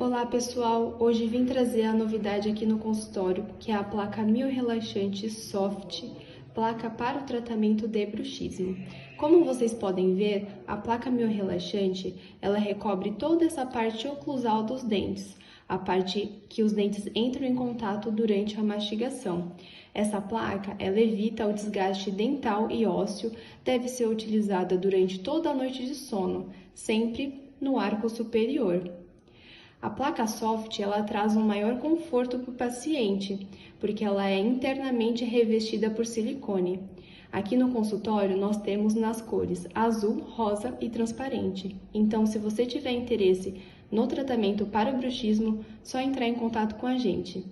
Olá pessoal, hoje vim trazer a novidade aqui no consultório, que é a placa miorrelaxante Soft, placa para o tratamento de bruxismo. Como vocês podem ver, a placa miorrelaxante, ela recobre toda essa parte oclusal dos dentes, a parte que os dentes entram em contato durante a mastigação. Essa placa, ela evita o desgaste dental e ósseo, deve ser utilizada durante toda a noite de sono, sempre no arco superior. A placa soft, ela traz um maior conforto para o paciente, porque ela é internamente revestida por silicone. Aqui no consultório, nós temos nas cores azul, rosa e transparente. Então, se você tiver interesse no tratamento para o bruxismo, só entrar em contato com a gente.